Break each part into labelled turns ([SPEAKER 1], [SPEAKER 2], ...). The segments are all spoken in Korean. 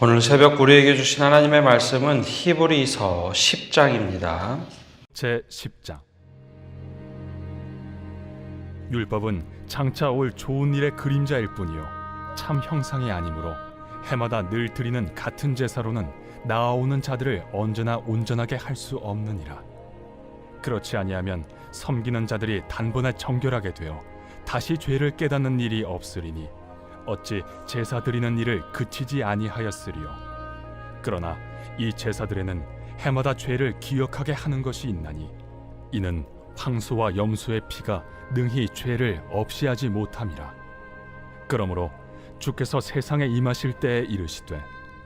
[SPEAKER 1] 오늘 새벽 우리에게 주신 하나님의 말씀은 히브리서 10장입니다.
[SPEAKER 2] 제10장. 율법은 장차 올 좋은 일의 그림자일 뿐이요 참 형상이 아니므로 해마다 늘 드리는 같은 제사로는 나아오는 자들을 언제나 온전하게 할 수 없느니라. 그렇지 아니하면 섬기는 자들이 단번에 정결하게 되어 다시 죄를 깨닫는 일이 없으리니 어찌 제사 드리는 일을 그치지 아니하였으리요. 그러나 이 제사들에는 해마다 죄를 기억하게 하는 것이 있나니 이는 황소와 염소의 피가 능히 죄를 없이 하지 못함이라. 그러므로 주께서 세상에 임하실 때에 이르시되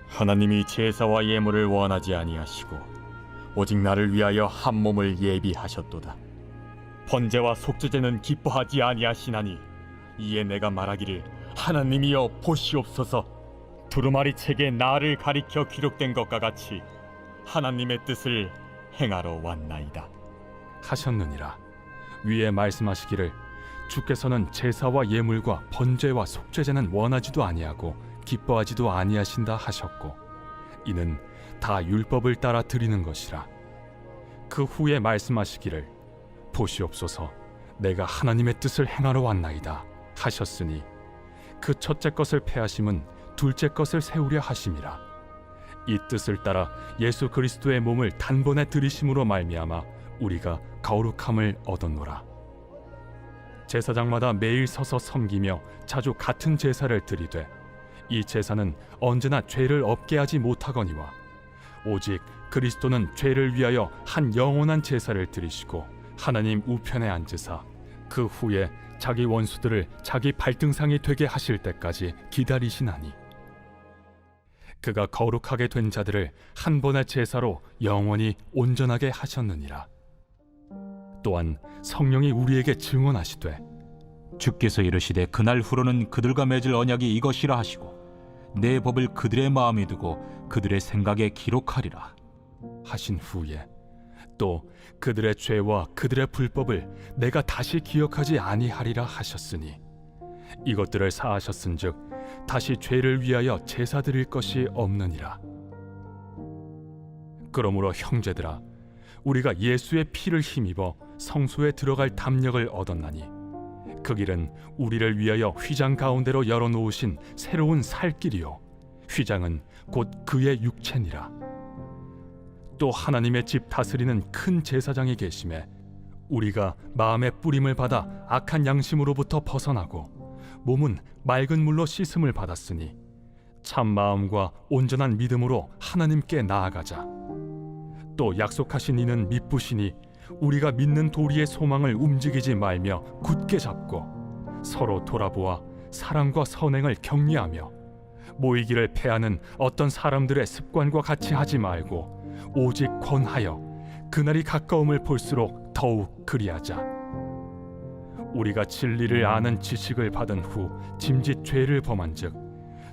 [SPEAKER 3] 하나님이 제사와 예물을 원하지 아니하시고 오직 나를 위하여 한 몸을 예비하셨도다. 번제와 속죄제는 기뻐하지 아니하시나니 이에 내가 말하기를 하나님이여 보시옵소서. 두루마리 책에 나를 가리켜 기록된 것과 같이 하나님의 뜻을 행하러 왔나이다
[SPEAKER 2] 하셨느니라. 위에 말씀하시기를 주께서는 제사와 예물과 번제와 속죄제는 원하지도 아니하고 기뻐하지도 아니하신다 하셨고 이는 다 율법을 따라 드리는 것이라. 그 후에 말씀하시기를 보시옵소서 내가 하나님의 뜻을 행하러 왔나이다 하셨으니 그 첫째 것을 폐하심은 둘째 것을 세우려 하심이라. 이 뜻을 따라 예수 그리스도의 몸을 단번에 들이심으로 말미암아 우리가 거룩함을 얻었노라. 제사장마다 매일 서서 섬기며 자주 같은 제사를 드리되 이 제사는 언제나 죄를 없게 하지 못하거니와 오직 그리스도는 죄를 위하여 한 영원한 제사를 드리시고 하나님 우편에 앉으사 그 후에 자기 원수들을 자기 발등상이 되게 하실 때까지 기다리시나니 그가 거룩하게 된 자들을 한 번의 제사로 영원히 온전하게 하셨느니라. 또한 성령이 우리에게 증언하시되
[SPEAKER 4] 주께서 이르시되 그날 후로는 그들과 맺을 언약이 이것이라 하시고 내 법을 그들의 마음에 두고 그들의 생각에 기록하리라
[SPEAKER 2] 하신 후에 또 그들의 죄와 그들의 불법을 내가 다시 기억하지 아니하리라 하셨으니 이것들을 사하셨은즉 다시 죄를 위하여 제사 드릴 것이 없느니라. 그러므로 형제들아 우리가 예수의 피를 힘입어 성소에 들어갈 담력을 얻었나니 그 길은 우리를 위하여 휘장 가운데로 열어놓으신 새로운 살길이요 휘장은 곧 그의 육체니라. 또 하나님의 집 다스리는 큰 제사장이 계심에 우리가 마음의 뿌림을 받아 악한 양심으로부터 벗어나고 몸은 맑은 물로 씻음을 받았으니 참 마음과 온전한 믿음으로 하나님께 나아가자. 또 약속하신 이는 미쁘시니 우리가 믿는 도리의 소망을 움직이지 말며 굳게 잡고 서로 돌아보아 사랑과 선행을 격려하며 모이기를 패하는 어떤 사람들의 습관과 같이 하지 말고 오직 권하여 그날이 가까움을 볼수록 더욱 그리하자. 우리가 진리를 아는 지식을 받은 후 짐짓 죄를 범한즉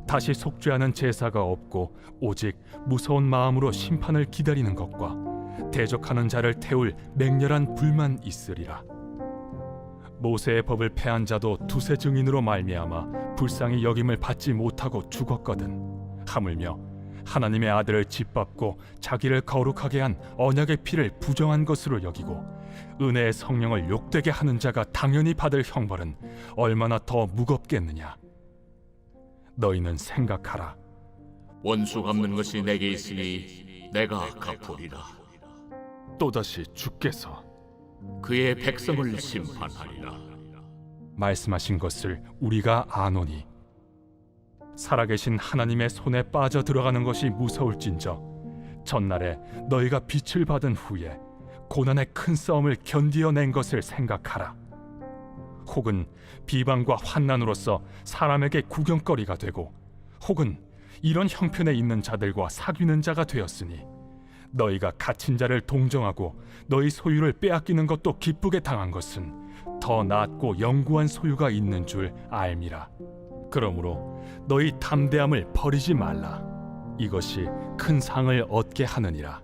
[SPEAKER 2] 다시 속죄하는 제사가 없고 오직 무서운 마음으로 심판을 기다리는 것과 대적하는 자를 태울 맹렬한 불만 있으리라. 모세의 법을 폐한 자도 두세 증인으로 말미암아 불쌍히 여김을 받지 못하고 죽었거든. 하물며 하나님의 아들을 짓밟고 자기를 거룩하게 한 언약의 피를 부정한 것으로 여기고 은혜의 성령을 욕되게 하는 자가 당연히 받을 형벌은 얼마나 더 무겁겠느냐. 너희는 생각하라.
[SPEAKER 5] 원수 갚는 것이 내게 있으니 내가 갚으리라.
[SPEAKER 2] 또다시 주께서
[SPEAKER 5] 그의 백성을 심판하리라.
[SPEAKER 2] 말씀하신 것을 우리가 아노니 살아계신 하나님의 손에 빠져 들어가는 것이 무서울진저 전날에 너희가 빛을 받은 후에 고난의 큰 싸움을 견디어낸 것을 생각하라. 혹은 비방과 환난으로서 사람에게 구경거리가 되고 혹은 이런 형편에 있는 자들과 사귀는 자가 되었으니 너희가 갇힌 자를 동정하고 너희 소유를 빼앗기는 것도 기쁘게 당한 것은 더 낫고 영구한 소유가 있는 줄 알미라. 그러므로 너희 담대함을 버리지 말라. 이것이 큰 상을 얻게 하느니라.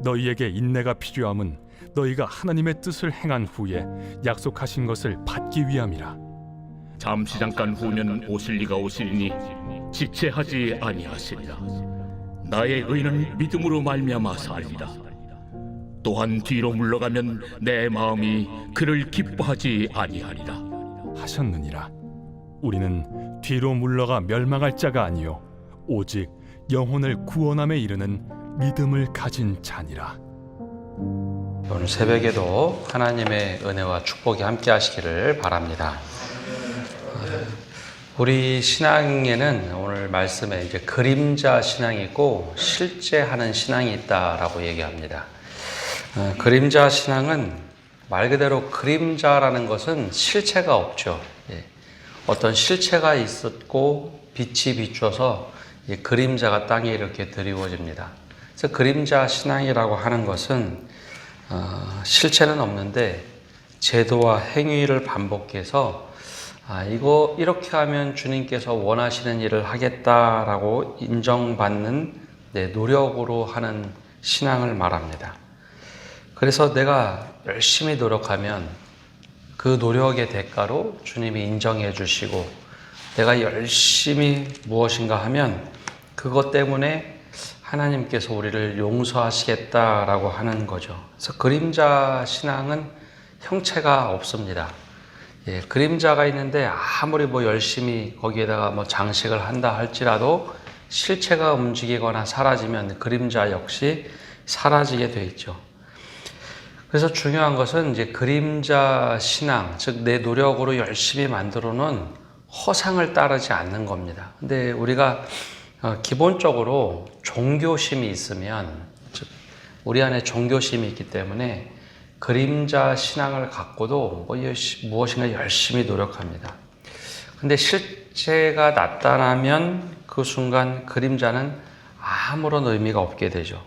[SPEAKER 2] 너희에게 인내가 필요함은 너희가 하나님의 뜻을 행한 후에 약속하신 것을 받기 위함이라.
[SPEAKER 5] 잠시 잠깐 후면 오실 이가 오시리니 지체하지 아니하시리라. 나의 의는 믿음으로 말미암아 살리라. 또한 뒤로 물러가면 내 마음이 그를 기뻐하지 아니하리라.
[SPEAKER 2] 하셨느니라. 우리는 뒤로 물러가 멸망할 자가 아니요 오직 영혼을 구원함에 이르는 믿음을 가진 자니라.
[SPEAKER 1] 오늘 새벽에도 하나님의 은혜와 축복이 함께 하시기를 바랍니다. 우리 신앙에는 오늘 말씀에 이제 그림자 신앙이 있고 실제 하는 신앙이 있다라고 얘기합니다. 그림자 신앙은 말 그대로 그림자라는 것은 실체가 없죠. 어떤 실체가 있었고 빛이 비춰서 그림자가 땅에 이렇게 드리워집니다. 그래서 그림자 신앙이라고 하는 것은 실체는 없는데 제도와 행위를 반복해서 이거 이렇게 하면 주님께서 원하시는 일을 하겠다라고 인정받는 노력으로 하는 신앙을 말합니다. 그래서 내가 열심히 노력하면 그 노력의 대가로 주님이 인정해 주시고 내가 열심히 무엇인가 하면 그것 때문에 하나님께서 우리를 용서하시겠다라고 하는 거죠. 그래서 그림자 신앙은 형체가 없습니다. 그림자가 있는데 아무리 열심히 거기에다가 장식을 한다 할지라도 실체가 움직이거나 사라지면 그림자 역시 사라지게 돼 있죠. 그래서 중요한 것은 이제 그림자 신앙, 즉 내 노력으로 열심히 만들어 놓은 허상을 따르지 않는 겁니다. 근데 우리가 기본적으로 종교심이 있으면, 즉 우리 안에 종교심이 있기 때문에 그림자 신앙을 갖고도 무엇인가 열심히 노력합니다. 근데 실체가 나타나면 그 순간 그림자는 아무런 의미가 없게 되죠.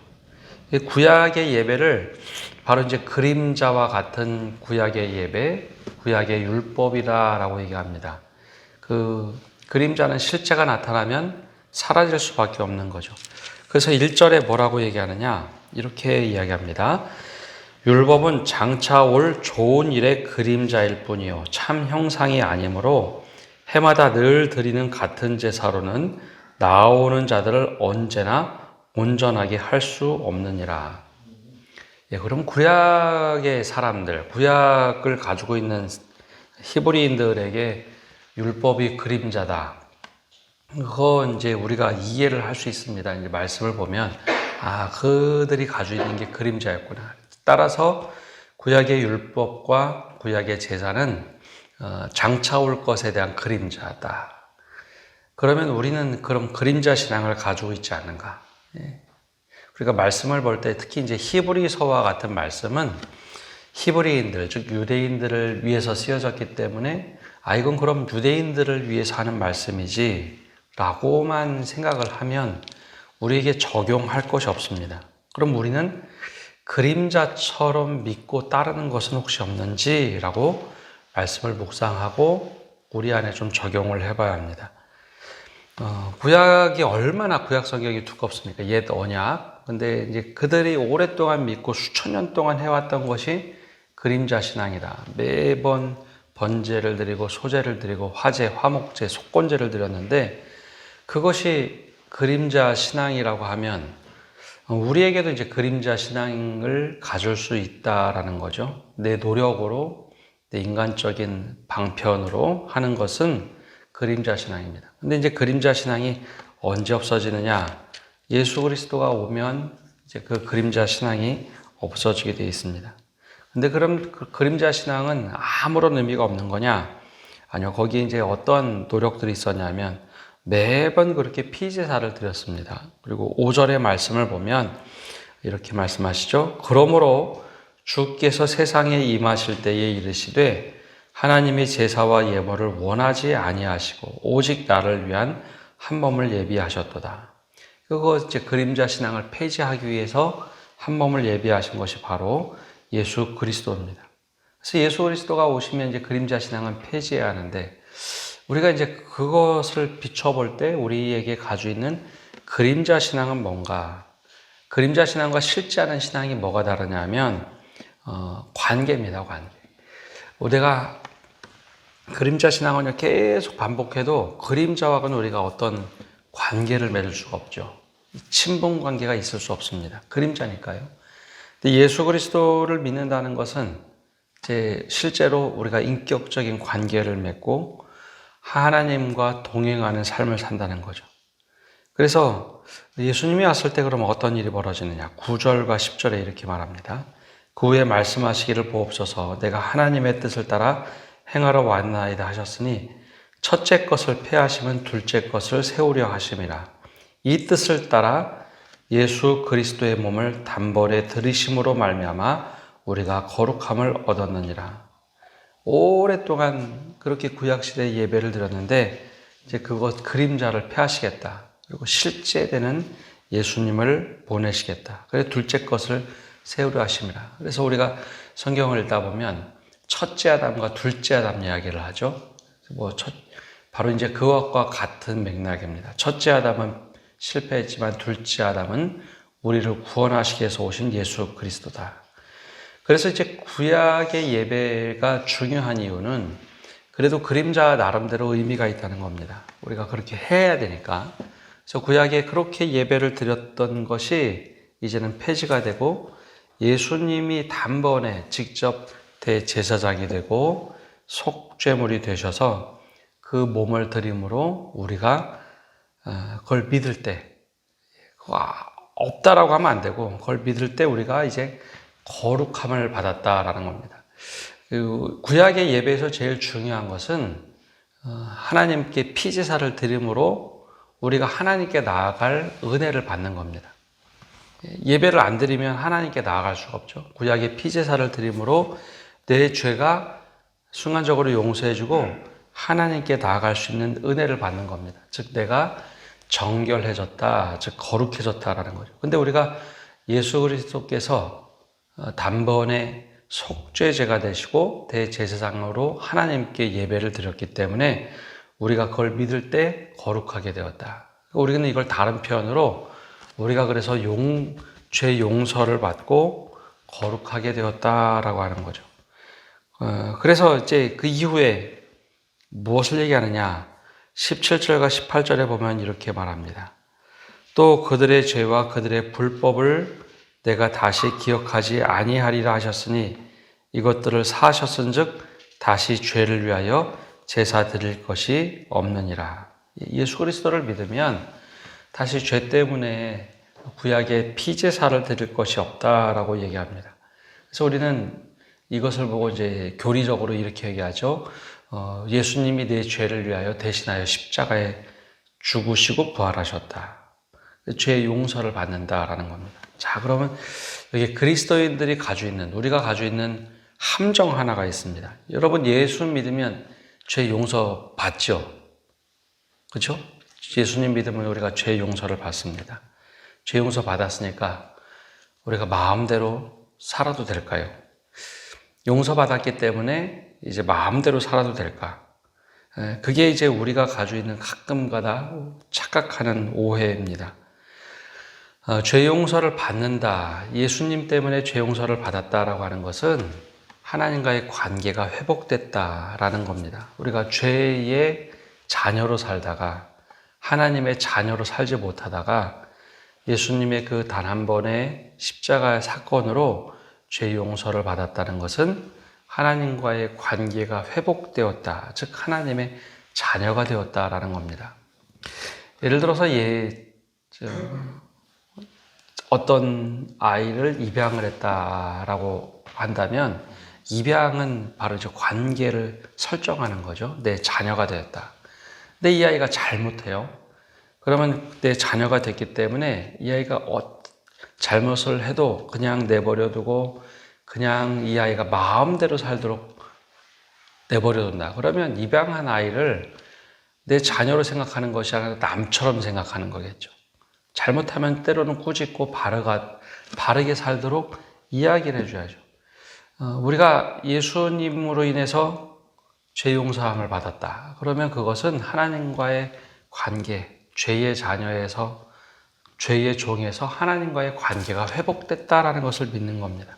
[SPEAKER 1] 구약의 예배를 바로 이제 그림자와 같은 구약의 예배, 구약의 율법이라고 얘기합니다. 그 그림자는 실체가 나타나면 사라질 수밖에 없는 거죠. 그래서 1절에 뭐라고 얘기하느냐? 이렇게 이야기합니다. 율법은 장차 올 좋은 일의 그림자일 뿐이요 참 형상이 아니므로 해마다 늘 드리는 같은 제사로는 나아오는 자들을 언제나 온전하게 할 수 없느니라. 그럼 구약의 사람들, 구약을 가지고 있는 히브리인들에게 율법이 그림자다. 그거 이제 우리가 이해를 할 수 있습니다. 이제 말씀을 보면 그들이 가지고 있는 게 그림자였구나. 따라서 구약의 율법과 구약의 제사는 장차 올 것에 대한 그림자다. 그러면 우리는 그럼 그림자 신앙을 가지고 있지 않는가? 우리가 말씀을 볼 때 특히 이제 히브리서와 같은 말씀은 히브리인들, 즉 유대인들을 위해서 쓰여졌기 때문에 이건 그럼 유대인들을 위해서 하는 말씀이지 라고만 생각을 하면 우리에게 적용할 것이 없습니다. 그럼 우리는 그림자처럼 믿고 따르는 것은 혹시 없는지 라고 말씀을 묵상하고 우리 안에 좀 적용을 해봐야 합니다. 구약이 얼마나 구약 성경이 두껍습니까? 옛 언약. 근데 이제 그들이 오랫동안 믿고 수천 년 동안 해왔던 것이 그림자 신앙이다. 매번 번제를 드리고 소제를 드리고 화제, 화목제, 속건제를 드렸는데 그것이 그림자 신앙이라고 하면 우리에게도 이제 그림자 신앙을 가질 수 있다라는 거죠. 내 노력으로, 내 인간적인 방편으로 하는 것은 그림자 신앙입니다. 근데 이제 그림자 신앙이 언제 없어지느냐? 예수 그리스도가 오면 이제 그 그림자 신앙이 없어지게 되어 있습니다. 근데 그럼 그 그림자 신앙은 아무런 의미가 없는 거냐? 아니요. 거기에 이제 어떤 노력들이 있었냐면 매번 그렇게 피제사를 드렸습니다. 그리고 5절의 말씀을 보면 이렇게 말씀하시죠. 그러므로 주께서 세상에 임하실 때에 이르시되 하나님의 제사와 예물을 원하지 아니하시고 오직 나를 위한 한 몸을 예비하셨도다. 그거 이제 그림자 신앙을 폐지하기 위해서 한 몸을 예비하신 것이 바로 예수 그리스도입니다. 그래서 예수 그리스도가 오시면 이제 그림자 신앙은 폐지해야 하는데 우리가 이제 그것을 비춰볼 때 우리에게 가지고 있는 그림자 신앙은 뭔가? 그림자 신앙과 실제하는 신앙이 뭐가 다르냐면 관계입니다. 관계. 우리가 그림자 신앙을 계속 반복해도 그림자와는 우리가 어떤 관계를 맺을 수가 없죠. 친분 관계가 있을 수 없습니다. 그림자니까요. 근데 예수 그리스도를 믿는다는 것은 이제 실제로 우리가 인격적인 관계를 맺고 하나님과 동행하는 삶을 산다는 거죠. 그래서 예수님이 왔을 때 그러면 어떤 일이 벌어지느냐? 9절과 10절에 이렇게 말합니다. 그 후에 말씀하시기를 보옵소서 내가 하나님의 뜻을 따라 행하러 왔나이다 하셨으니 첫째 것을 폐하시면 둘째 것을 세우려 하심이라. 이 뜻을 따라 예수 그리스도의 몸을 단번에 들이심으로 말미암아 우리가 거룩함을 얻었느니라. 오랫동안 그렇게 구약시대에 예배를 드렸는데 이제 그것 그림자를 폐하시겠다. 그리고 실제 되는 예수님을 보내시겠다. 그래서 둘째 것을 세우려 하심이라. 그래서 우리가 성경을 읽다 보면 첫째 아담과 둘째 아담 이야기를 하죠. 바로 이제 그것과 같은 맥락입니다. 첫째 아담은 실패했지만 둘째 아담은 우리를 구원하시기 위해서 오신 예수 그리스도다. 그래서 이제 구약의 예배가 중요한 이유는 그래도 그림자 나름대로 의미가 있다는 겁니다. 우리가 그렇게 해야 되니까. 그래서 구약에 그렇게 예배를 드렸던 것이 이제는 폐지가 되고 예수님이 단번에 직접 대제사장이 되고 속죄물이 되셔서 그 몸을 드림으로 우리가 그걸 믿을 때 없다라고 하면 안 되고 그걸 믿을 때 우리가 이제 거룩함을 받았다라는 겁니다. 구약의 예배에서 제일 중요한 것은 하나님께 피제사를 드림으로 우리가 하나님께 나아갈 은혜를 받는 겁니다. 예배를 안 드리면 하나님께 나아갈 수가 없죠. 구약의 피제사를 드림으로 내 죄가 순간적으로 용서해주고 하나님께 나아갈 수 있는 은혜를 받는 겁니다. 즉 내가 정결해졌다, 즉 거룩해졌다라는 거죠. 근데 우리가 예수 그리스도께서 단번에 속죄제가 되시고 대제사장으로 하나님께 예배를 드렸기 때문에 우리가 그걸 믿을 때 거룩하게 되었다. 우리는 이걸 다른 표현으로 우리가 그래서 죄 용서를 받고 거룩하게 되었다라고 하는 거죠. 그래서 이제 그 이후에 무엇을 얘기하느냐? 17절과 18절에 보면 이렇게 말합니다. 또 그들의 죄와 그들의 불법을 내가 다시 기억하지 아니하리라 하셨으니 이것들을 사하셨은즉 다시 죄를 위하여 제사 드릴 것이 없느니라. 예수 그리스도를 믿으면 다시 죄 때문에 구약의 피제사를 드릴 것이 없다라고 얘기합니다. 그래서 우리는 이것을 보고 이제 교리적으로 이렇게 얘기하죠. 예수님이 내 죄를 위하여 대신하여 십자가에 죽으시고 부활하셨다. 죄의 용서를 받는다라는 겁니다. 자, 그러면 여기 그리스도인들이 가지고 있는, 우리가 가지고 있는 함정 하나가 있습니다. 여러분, 예수 믿으면 죄 용서 받죠? 그렇죠? 예수님 믿으면 우리가 죄 용서를 받습니다. 죄 용서 받았으니까 우리가 마음대로 살아도 될까요? 용서받았기 때문에 이제 마음대로 살아도 될까? 그게 이제 우리가 가지고 있는 가끔가다 착각하는 오해입니다. 죄 용서를 받는다, 예수님 때문에 죄 용서를 받았다라고 하는 것은 하나님과의 관계가 회복됐다라는 겁니다. 우리가 죄의 자녀로 살다가 하나님의 자녀로 살지 못하다가 예수님의 그 단 한 번의 십자가의 사건으로 죄 용서를 받았다는 것은 하나님과의 관계가 회복되었다, 즉 하나님의 자녀가 되었다라는 겁니다. 예를 들어서 어떤 아이를 입양을 했다라고 한다면 입양은 바로 이제 관계를 설정하는 거죠. 내 자녀가 되었다. 근데 이 아이가 잘못해요. 그러면 내 자녀가 됐기 때문에 이 아이가 잘못을 해도 그냥 내버려두고 그냥 이 아이가 마음대로 살도록 내버려둔다. 그러면 입양한 아이를 내 자녀로 생각하는 것이 아니라 남처럼 생각하는 거겠죠. 잘못하면 때로는 꾸짖고 바르게 살도록 이야기를 해줘야죠. 우리가 예수님으로 인해서 죄 용서함을 받았다. 그러면 그것은 하나님과의 관계, 죄의 자녀에서, 죄의 종에서 하나님과의 관계가 회복됐다라는 것을 믿는 겁니다.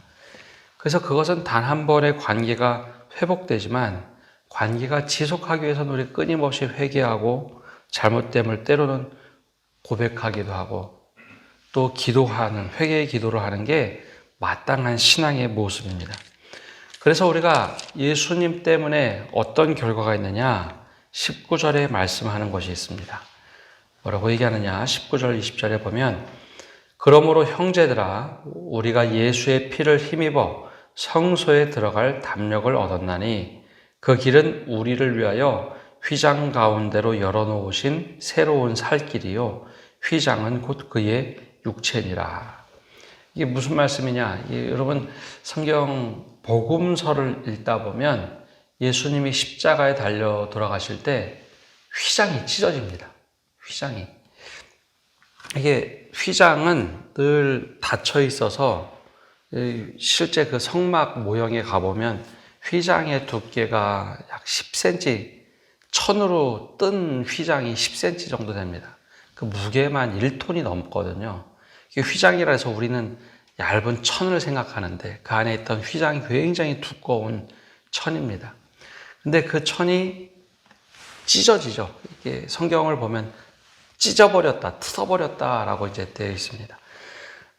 [SPEAKER 1] 그래서 그것은 단 한 번의 관계가 회복되지만 관계가 지속하기 위해서는 우리 끊임없이 회개하고 잘못됨을 때로는 고백하기도 하고 또 기도하는, 회개의 기도를 하는 게 마땅한 신앙의 모습입니다. 그래서 우리가 예수님 때문에 어떤 결과가 있느냐, 19절에 말씀하는 것이 있습니다. 뭐라고 얘기하느냐, 19절 20절에 보면 그러므로 형제들아 우리가 예수의 피를 힘입어 성소에 들어갈 담력을 얻었나니 그 길은 우리를 위하여 휘장 가운데로 열어놓으신 새로운 살 길이요 휘장은 곧 그의 육체니라. 이게 무슨 말씀이냐? 여러분 성경 복음서를 읽다 보면 예수님이 십자가에 달려 돌아가실 때 휘장이 찢어집니다. 휘장이. 이게 휘장은 늘 닫혀 있어서 실제 그 성막 모형에 가보면 휘장의 두께가 약 10cm, 천으로 뜬 휘장이 10cm 정도 됩니다. 그 무게만 1톤이 넘거든요. 이게 휘장이라 해서 우리는 얇은 천을 생각하는데 그 안에 있던 휘장이 굉장히 두꺼운 천입니다. 근데 그 천이 찢어지죠. 이게 성경을 보면 찢어버렸다, 뜯어버렸다라고 이제 되어 있습니다.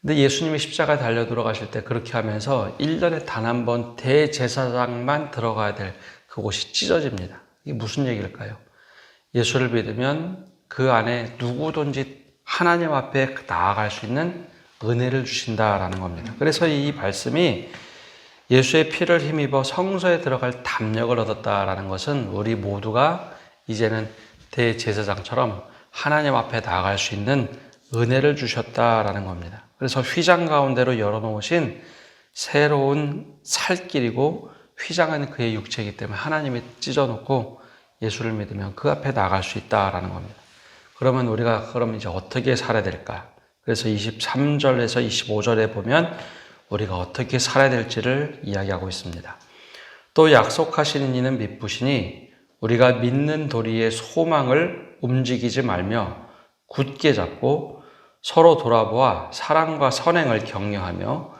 [SPEAKER 1] 근데 예수님이 십자가에 달려 돌아가실 때 그렇게 하면서 1년에 단 한 번 대제사장만 들어가야 될 그곳이 찢어집니다. 이게 무슨 얘기일까요? 예수를 믿으면 그 안에 누구든지 하나님 앞에 나아갈 수 있는 은혜를 주신다라는 겁니다. 그래서 이 말씀이 예수의 피를 힘입어 성소에 들어갈 담력을 얻었다라는 것은 우리 모두가 이제는 대제사장처럼 하나님 앞에 나아갈 수 있는 은혜를 주셨다라는 겁니다. 그래서 휘장 가운데로 열어놓으신 새로운 살길이고 휘장은 그의 육체이기 때문에 하나님이 찢어놓고 예수를 믿으면 그 앞에 나아갈 수 있다라는 겁니다. 그러면 우리가 그럼 이제 어떻게 살아야 될까? 그래서 23절에서 25절에 보면 우리가 어떻게 살아야 될지를 이야기하고 있습니다. 또 약속하시는 이는 미쁘시니 우리가 믿는 도리의 소망을 움직이지 말며 굳게 잡고 서로 돌아보아 사랑과 선행을 격려하며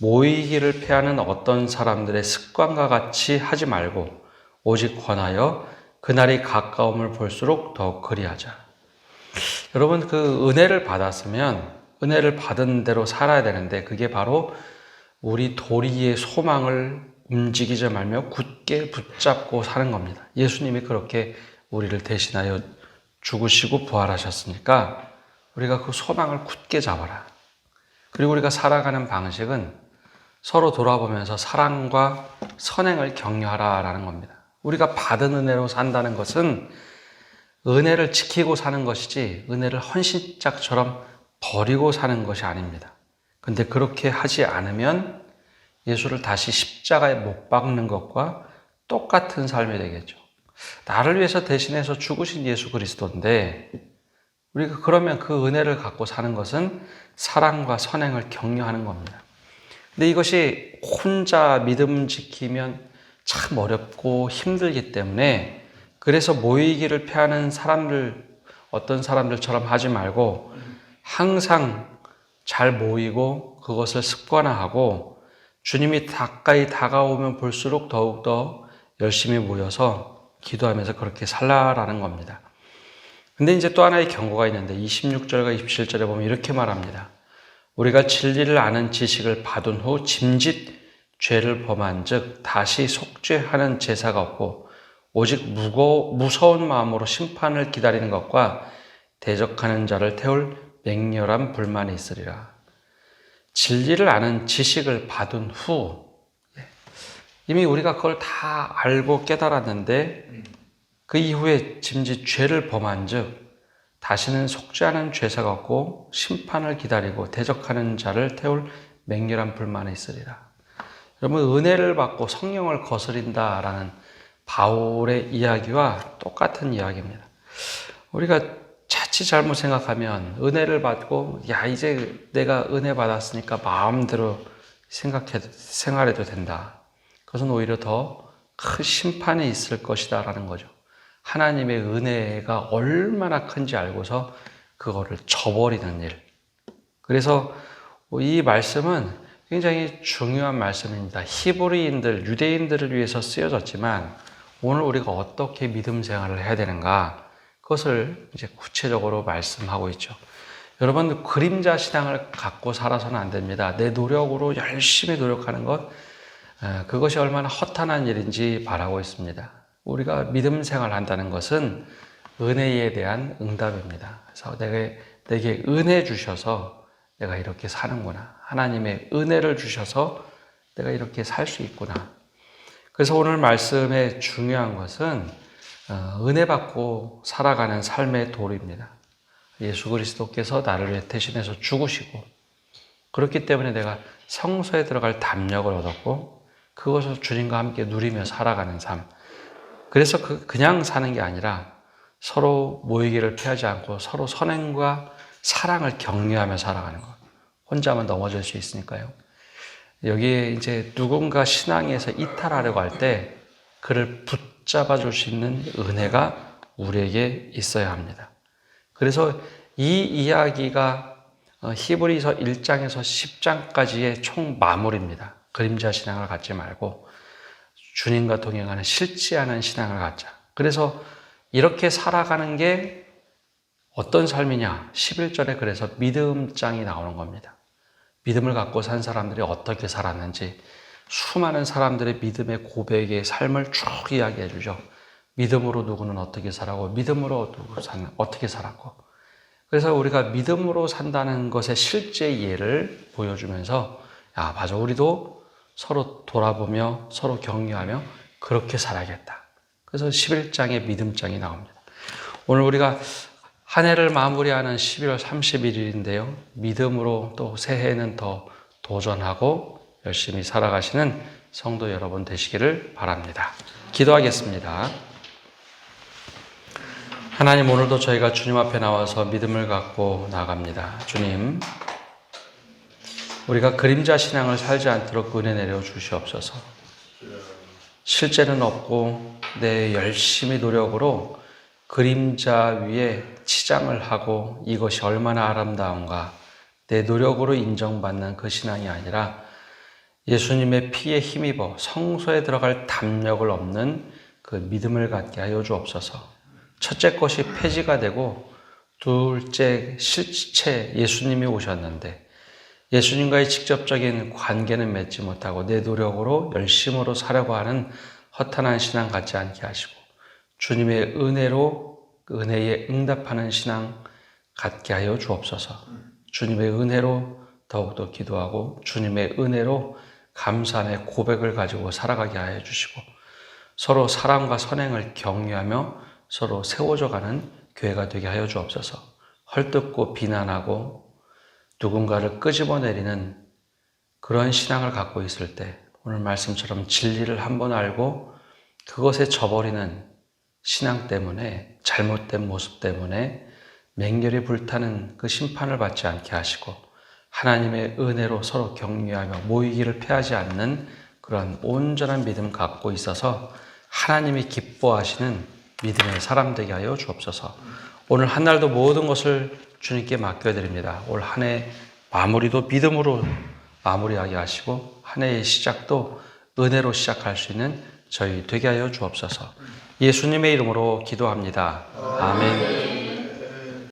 [SPEAKER 1] 모이기를 패하는 어떤 사람들의 습관과 같이 하지 말고 오직 권하여 그날이 가까움을 볼수록 더욱 그리하자. 여러분 그 은혜를 받았으면 은혜를 받은 대로 살아야 되는데 그게 바로 우리 도리의 소망을 움직이지 말며 굳게 붙잡고 사는 겁니다. 예수님이 그렇게 우리를 대신하여 죽으시고 부활하셨으니까 우리가 그 소망을 굳게 잡아라. 그리고 우리가 살아가는 방식은 서로 돌아보면서 사랑과 선행을 격려하라라는 겁니다. 우리가 받은 은혜로 산다는 것은 은혜를 지키고 사는 것이지 은혜를 헌신짝처럼 버리고 사는 것이 아닙니다. 근데 그렇게 하지 않으면 예수를 다시 십자가에 못 박는 것과 똑같은 삶이 되겠죠. 나를 위해서 대신해서 죽으신 예수 그리스도인데 우리가 그러면 그 은혜를 갖고 사는 것은 사랑과 선행을 격려하는 겁니다. 근데 이것이 혼자 믿음 지키면 참 어렵고 힘들기 때문에 그래서 모이기를 패하는 사람들, 어떤 사람들처럼 하지 말고 항상 잘 모이고 그것을 습관화하고 주님이 가까이 다가오면 볼수록 더욱더 열심히 모여서 기도하면서 그렇게 살라라는 겁니다. 근데 이제 또 하나의 경고가 있는데 26절과 27절에 보면 이렇게 말합니다. 우리가 진리를 아는 지식을 받은 후 짐짓 죄를 범한 즉 다시 속죄하는 제사가 없고 오직 무서운 마음으로 심판을 기다리는 것과 대적하는 자를 태울 맹렬한 불만이 있으리라. 진리를 아는 지식을 받은 후 이미 우리가 그걸 다 알고 깨달았는데 그 이후에 짐짓 죄를 범한 즉 다시는 속죄하는 죄사가 없고 심판을 기다리고 대적하는 자를 태울 맹렬한 불만이 있으리라. 여러분 은혜를 받고 성령을 거스린다라는 바울의 이야기와 똑같은 이야기입니다. 우리가 자칫 잘못 생각하면 은혜를 받고 야 이제 내가 은혜 받았으니까 마음대로 생활해도 된다. 그것은 오히려 더 큰 심판이 있을 것이다 라는 거죠. 하나님의 은혜가 얼마나 큰지 알고서 그거를 저버리는 일. 그래서 이 말씀은 굉장히 중요한 말씀입니다. 히브리인들, 유대인들을 위해서 쓰여졌지만 오늘 우리가 어떻게 믿음 생활을 해야 되는가 그것을 이제 구체적으로 말씀하고 있죠. 여러분, 그림자 신앙을 갖고 살아서는 안 됩니다. 내 노력으로 열심히 노력하는 것, 그것이 얼마나 허탄한 일인지 바라고 있습니다. 우리가 믿음 생활을 한다는 것은 은혜에 대한 응답입니다. 그래서 내게 은혜 주셔서 내가 이렇게 사는구나. 하나님의 은혜를 주셔서 내가 이렇게 살 수 있구나. 그래서 오늘 말씀의 중요한 것은 은혜 받고 살아가는 삶의 도리입니다. 예수 그리스도께서 나를 위해 대신해서 죽으시고, 그렇기 때문에 내가 성소에 들어갈 담력을 얻었고, 그것을 주님과 함께 누리며 살아가는 삶. 그래서 그냥 사는 게 아니라 서로 모이기를 피하지 않고 서로 선행과 사랑을 격려하며 살아가는 것. 혼자만 넘어질 수 있으니까요. 여기에 이제 누군가 신앙에서 이탈하려고 할 때 그를 붙잡아 줄 수 있는 은혜가 우리에게 있어야 합니다. 그래서 이 이야기가 히브리서 1장에서 10장까지의 총 마무리입니다. 그림자 신앙을 갖지 말고 주님과 동행하는 실제하는 신앙을 갖자. 그래서 이렇게 살아가는 게 어떤 삶이냐? 11절에 그래서 믿음장이 나오는 겁니다. 믿음을 갖고 산 사람들이 어떻게 살았는지 수많은 사람들의 믿음의 고백의 삶을 쭉 이야기해 주죠. 믿음으로 누구는 어떻게 살았고, 믿음으로 누구는 어떻게 살았고. 그래서 우리가 믿음으로 산다는 것의 실제 예를 보여주면서, 야, 맞아, 우리도 서로 돌아보며 서로 격려하며 그렇게 살아야겠다. 그래서 11장의 믿음장이 나옵니다. 오늘 우리가 한 해를 마무리하는 12월 31일인데요. 믿음으로 또 새해에는 더 도전하고 열심히 살아가시는 성도 여러분 되시기를 바랍니다. 기도하겠습니다. 하나님, 오늘도 저희가 주님 앞에 나와서 믿음을 갖고 나갑니다. 주님, 우리가 그림자 신앙을 살지 않도록 은혜 내려 주시옵소서. 실제는 없고 내 열심히 노력으로 그림자 위에 치장을 하고 이것이 얼마나 아름다운가, 내 노력으로 인정받는 그 신앙이 아니라 예수님의 피에 힘입어 성소에 들어갈 담력을 얻는 그 믿음을 갖게 하여 주옵소서. 첫째 것이 폐지가 되고 둘째 실체 예수님이 오셨는데 예수님과의 직접적인 관계는 맺지 못하고 내 노력으로 열심으로 살려고 하는 허탄한 신앙 갖지 않게 하시고 주님의 은혜로 은혜에 응답하는 신앙 갖게 하여 주옵소서. 주님의 은혜로 더욱더 기도하고 주님의 은혜로 감사함의 고백을 가지고 살아가게 하여 주시고 서로 사랑과 선행을 격려하며 서로 세워져가는 교회가 되게 하여 주옵소서. 헐뜯고 비난하고 누군가를 끄집어내리는 그런 신앙을 갖고 있을 때 오늘 말씀처럼 진리를 한번 알고 그것에 져버리는 신앙 때문에 잘못된 모습 때문에 맹렬히 불타는 그 심판을 받지 않게 하시고 하나님의 은혜로 서로 격려하며 모이기를 피하지 않는 그런 온전한 믿음 갖고 있어서 하나님이 기뻐하시는 믿음의 사람 되게 하여 주옵소서. 오늘 한 날도 모든 것을 주님께 맡겨드립니다. 올 한 해 마무리도 믿음으로 마무리하게 하시고 한 해의 시작도 은혜로 시작할 수 있는 저희 되게 하여 주옵소서. 예수님의 이름으로 기도합니다. 아멘.